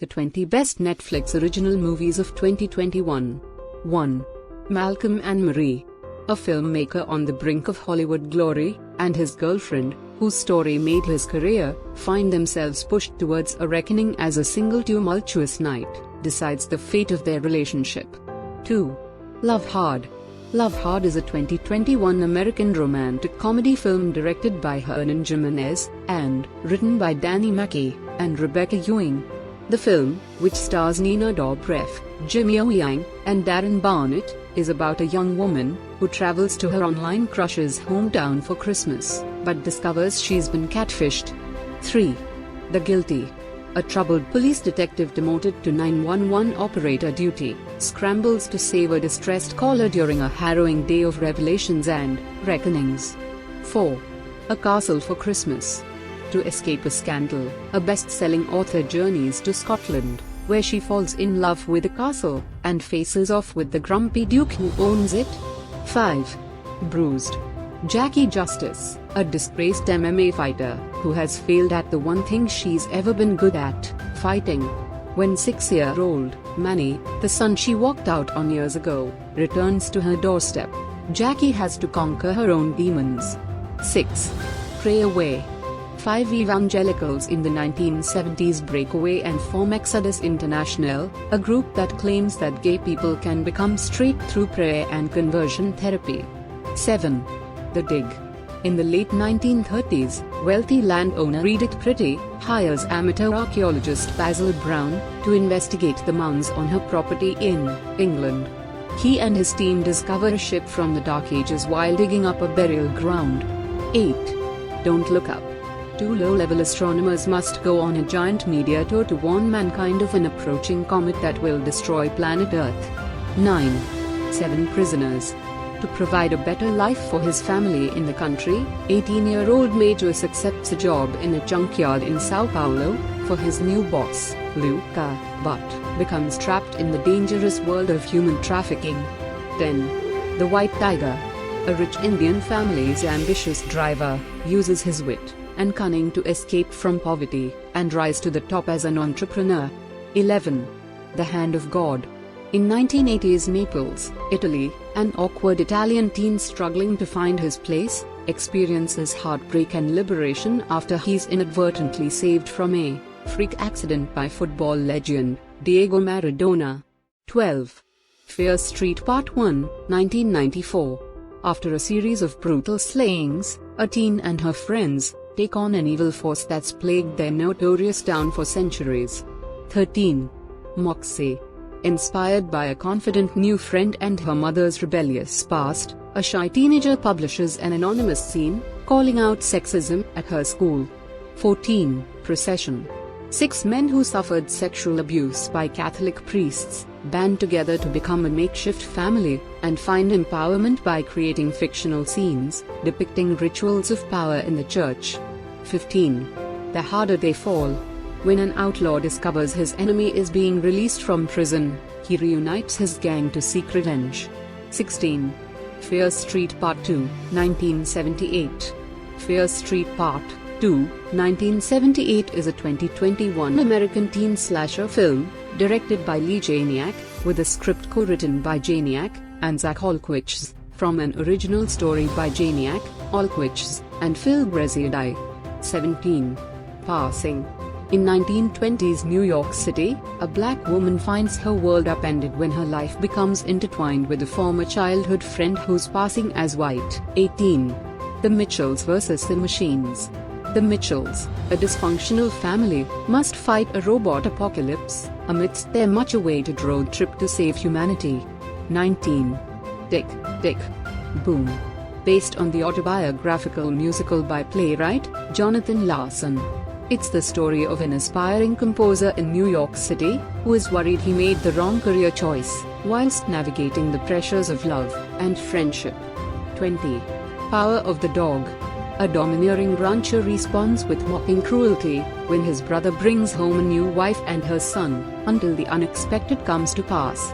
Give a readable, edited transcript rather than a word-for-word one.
The 20 best Netflix original movies of 2021. 1. Malcolm and Marie. A filmmaker on the brink of Hollywood glory, and his girlfriend, whose story made his career, find themselves pushed towards a reckoning as a single tumultuous night decides the fate of their relationship. 2. Love Hard. Love Hard is a 2021 American romantic comedy film directed by Hernan Jimenez, and written by Danny Mackey and Rebecca Ewing. The film, which stars Nina Dobrev, Jimmy O. Yang, and Darren Barnett, is about a young woman who travels to her online crush's hometown for Christmas, but discovers she's been catfished. 3. The Guilty. A troubled police detective demoted to 911 operator duty scrambles to save a distressed caller during a harrowing day of revelations and reckonings. 4. A Castle for Christmas. To escape a scandal, a best-selling author journeys to Scotland, where she falls in love with a castle and faces off with the grumpy duke who owns it. 5. Bruised. Jackie Justice, a disgraced MMA fighter who has failed at the one thing she's ever been good at, fighting. When 6-year-old Manny, the son she walked out on years ago, returns to her doorstep, Jackie has to conquer her own demons. 6. Pray Away. 5 evangelicals in the 1970s break away and form Exodus International, a group that claims that gay people can become straight through prayer and conversion therapy. 7. The Dig. In the late 1930s, wealthy landowner Edith Pretty hires amateur archaeologist Basil Brown to investigate the mounds on her property in England. He and his team discover a ship from the Dark Ages while digging up a burial ground. 8. Don't Look Up. 2 low-level astronomers must go on a giant meteor tour to warn mankind of an approaching comet that will destroy planet Earth. 9. 7 Prisoners. To provide a better life for his family in the country, 18-year-old Majors accepts a job in a junkyard in Sao Paulo for his new boss, Luca, but becomes trapped in the dangerous world of human trafficking. 10. The White Tiger. A rich Indian family's ambitious driver uses his wit and cunning to escape from poverty and rise to the top as an entrepreneur. 11. The Hand of God. In 1980s Naples, Italy, an awkward Italian teen struggling to find his place experiences heartbreak and liberation after he's inadvertently saved from a freak accident by football legend Diego Maradona. 12. Fear Street Part 1, 1994. After a series of brutal slayings, a teen and her friends take on an evil force that's plagued their notorious town for centuries. 13. Moxie. Inspired by a confident new friend and her mother's rebellious past, a shy teenager publishes an anonymous zine calling out sexism at her school. 14. Procession. 6 men who suffered sexual abuse by Catholic priests band together to become a makeshift family and find empowerment by creating fictional scenes depicting rituals of power in the church. 15. The Harder They Fall. When an outlaw discovers his enemy is being released from prison, he reunites his gang to seek revenge. 16. Fear Street Part 2, 1978. Fear Street Part 2, 1978 is a 2021 American teen slasher film, directed by Lee Janiak, with a script co-written by Janiak and Zach Olkowicz, from an original story by Janiak, Olkowicz, and Phil Bresciadei. 17. Passing. In 1920s New York City, a black woman finds her world upended when her life becomes intertwined with a former childhood friend who's passing as white. 18. The Mitchells vs. the Machines. The Mitchells, a dysfunctional family, must fight a robot apocalypse amidst their much-awaited road trip to save humanity. 19. Tick, Tick, Boom. Based on the autobiographical musical by playwright Jonathan Larson. It's the story of an aspiring composer in New York City who is worried he made the wrong career choice whilst navigating the pressures of love and friendship. 20. Power of the Dog. A domineering rancher responds with mocking cruelty when his brother brings home a new wife and her son, until the unexpected comes to pass.